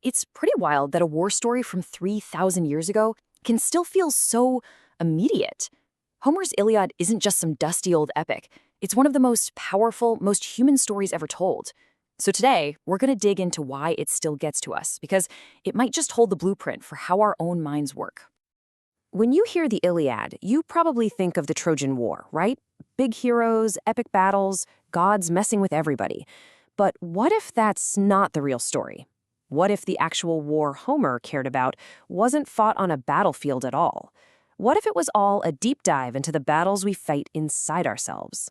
It's pretty wild that a war story from 3,000 years ago can still feel so immediate. Homer's Iliad isn't just some dusty old epic. It's one of the most powerful, most human stories ever told. So today, we're going to dig into why it still gets to us, because it might just hold the blueprint for how our own minds work. When you hear the Iliad, you probably think of the Trojan War, right? Big heroes, epic battles, gods messing with everybody. But what if that's not the real story? What if the actual war Homer cared about wasn't fought on a battlefield at all? What if it was all a deep dive into the battles we fight inside ourselves?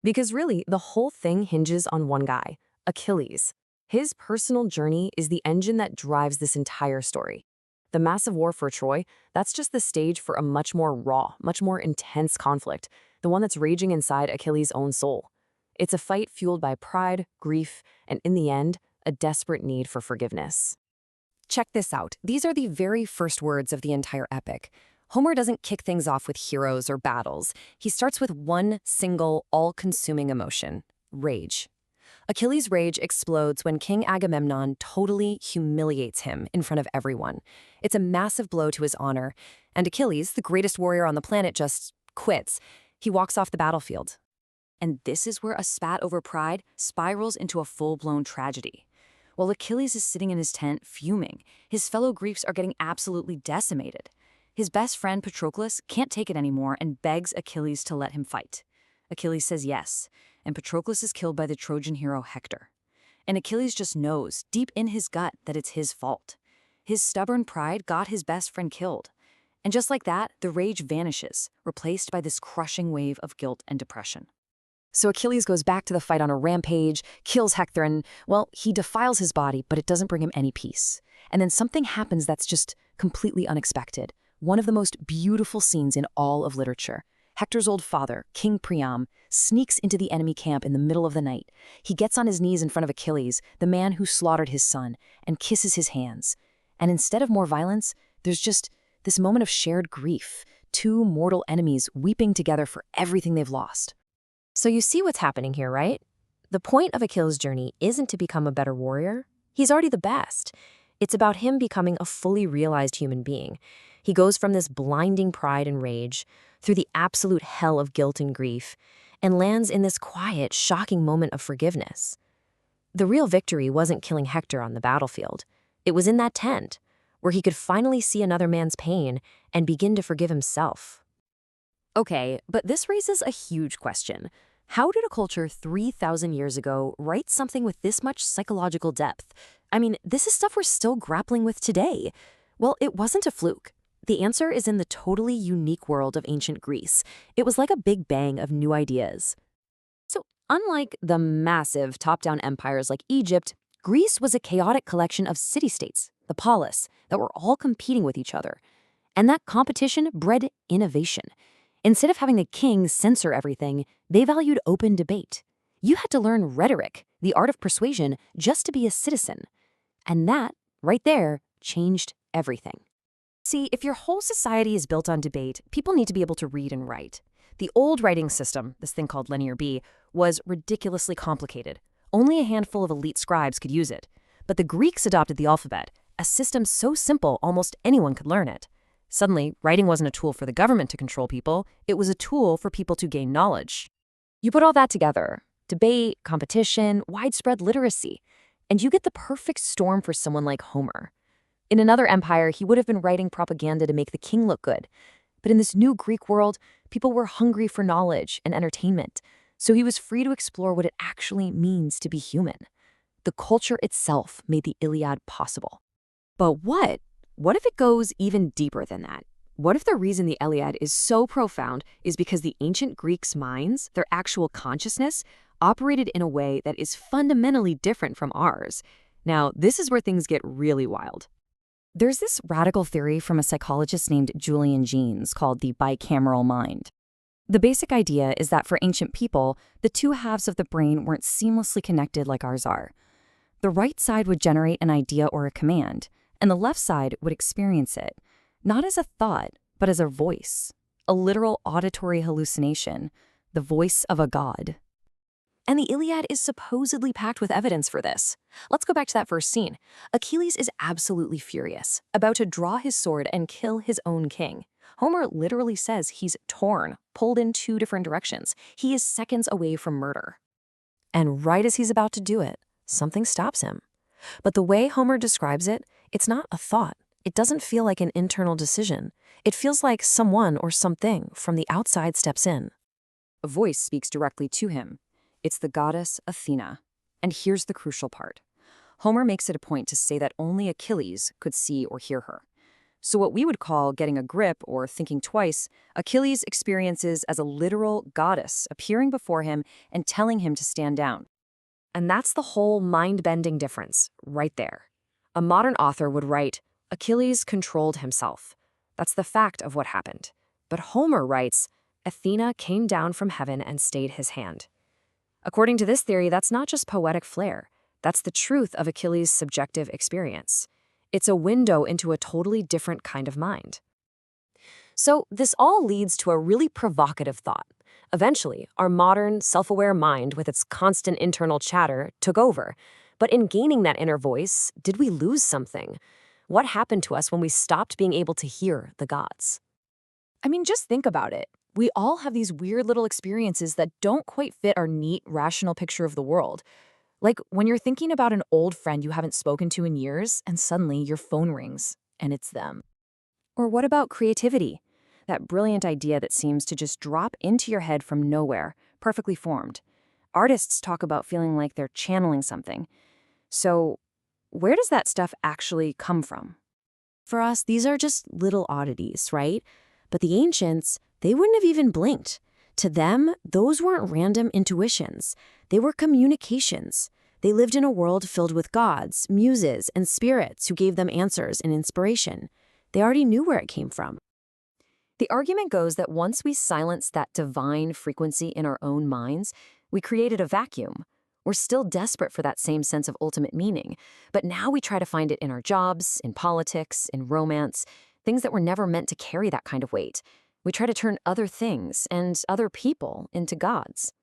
Because really, the whole thing hinges on one guy, Achilles. His personal journey is the engine that drives this entire story. The massive war for Troy, that's just the stage for a much more raw, much more intense conflict, the one that's raging inside Achilles' own soul. It's a fight fueled by pride, grief, and in the end, a desperate need for forgiveness. Check this out. These are the very first words of the entire epic. Homer doesn't kick things off with heroes or battles. He starts with one single, all-consuming emotion: rage. Achilles' rage explodes when King Agamemnon totally humiliates him in front of everyone. It's a massive blow to his honor, and Achilles, the greatest warrior on the planet, just quits. He walks off the battlefield. And this is where a spat over pride spirals into a full-blown tragedy. While Achilles is sitting in his tent, fuming, his fellow Greeks are getting absolutely decimated. His best friend Patroclus can't take it anymore and begs Achilles to let him fight. Achilles says yes, and Patroclus is killed by the Trojan hero Hector. And Achilles just knows, deep in his gut, that it's his fault. His stubborn pride got his best friend killed. And just like that, the rage vanishes, replaced by this crushing wave of guilt and depression. So Achilles goes back to the fight on a rampage, kills Hector, and, well, he defiles his body, but it doesn't bring him any peace. And then something happens that's just completely unexpected. One of the most beautiful scenes in all of literature. Hector's old father, King Priam, sneaks into the enemy camp in the middle of the night. He gets on his knees in front of Achilles, the man who slaughtered his son, and kisses his hands. And instead of more violence, there's just this moment of shared grief, two mortal enemies weeping together for everything they've lost. So you see what's happening here, right? The point of Achilles' journey isn't to become a better warrior. He's already the best. It's about him becoming a fully realized human being. He goes from this blinding pride and rage through the absolute hell of guilt and grief and lands in this quiet, shocking moment of forgiveness. The real victory wasn't killing Hector on the battlefield. It was in that tent, where he could finally see another man's pain and begin to forgive himself. Okay, but this raises a huge question. How did a culture 3,000 years ago write something with this much psychological depth? I mean, this is stuff we're still grappling with today. Well, it wasn't a fluke. The answer is in the totally unique world of ancient Greece. It was like a big bang of new ideas. So, unlike the massive top-down empires like Egypt, Greece was a chaotic collection of city-states, the polis, that were all competing with each other. And that competition bred innovation. Instead of having the king censor everything, they valued open debate. You had to learn rhetoric, the art of persuasion, just to be a citizen. And that, right there, changed everything. See, if your whole society is built on debate, people need to be able to read and write. The old writing system, this thing called Linear B, was ridiculously complicated. Only a handful of elite scribes could use it. But the Greeks adopted the alphabet, a system so simple almost anyone could learn it. Suddenly, writing wasn't a tool for the government to control people, it was a tool for people to gain knowledge. You put all that together, debate, competition, widespread literacy, and you get the perfect storm for someone like Homer. In another empire, he would have been writing propaganda to make the king look good. But in this new Greek world, people were hungry for knowledge and entertainment, so he was free to explore what it actually means to be human. The culture itself made the Iliad possible. But what? What if it goes even deeper than that? What if the reason the Iliad is so profound is because the ancient Greeks' minds, their actual consciousness, operated in a way that is fundamentally different from ours? Now, this is where things get really wild. There's this radical theory from a psychologist named Julian Jaynes called the bicameral mind. The basic idea is that for ancient people, the two halves of the brain weren't seamlessly connected like ours are. The right side would generate an idea or a command, and the left side would experience it, not as a thought, but as a voice, a literal auditory hallucination, the voice of a god. And the Iliad is supposedly packed with evidence for this. Let's go back to that first scene. Achilles is absolutely furious, about to draw his sword and kill his own king. Homer literally says he's torn, pulled in two different directions. He is seconds away from murder. And right as he's about to do it, something stops him. But the way Homer describes it, it's not a thought. It doesn't feel like an internal decision. It feels like someone or something from the outside steps in. A voice speaks directly to him. It's the goddess Athena. And here's the crucial part. Homer makes it a point to say that only Achilles could see or hear her. So what we would call getting a grip or thinking twice, Achilles experiences as a literal goddess appearing before him and telling him to stand down. And that's the whole mind-bending difference, right there. A modern author would write, Achilles controlled himself. That's the fact of what happened. But Homer writes, Athena came down from heaven and stayed his hand. According to this theory, that's not just poetic flair. That's the truth of Achilles' subjective experience. It's a window into a totally different kind of mind. So this all leads to a really provocative thought. Eventually, our modern, self-aware mind with its constant internal chatter took over. But in gaining that inner voice, did we lose something? What happened to us when we stopped being able to hear the gods? I mean, just think about it. We all have these weird little experiences that don't quite fit our neat, rational picture of the world. Like when you're thinking about an old friend you haven't spoken to in years, and suddenly your phone rings, and it's them. Or what about creativity? That brilliant idea that seems to just drop into your head from nowhere, perfectly formed. Artists talk about feeling like they're channeling something. So, where does that stuff actually come from? For us, these are just little oddities, right? But the ancients, they wouldn't have even blinked. To them, those weren't random intuitions. They were communications. They lived in a world filled with gods, muses, and spirits who gave them answers and inspiration. They already knew where it came from. The argument goes that once we silenced that divine frequency in our own minds, we created a vacuum. We're still desperate for that same sense of ultimate meaning, but now we try to find it in our jobs, in politics, in romance, things that were never meant to carry that kind of weight. We try to turn other things and other people into gods.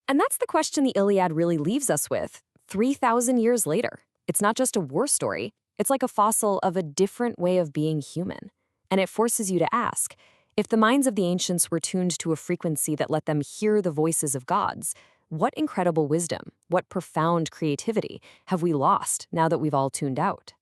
And that's the question the Iliad really leaves us with, 3,000 years later. It's not just a war story, it's like a fossil of a different way of being human. And it forces you to ask, if the minds of the ancients were tuned to a frequency that let them hear the voices of gods, what incredible wisdom, what profound creativity have we lost now that we've all tuned out?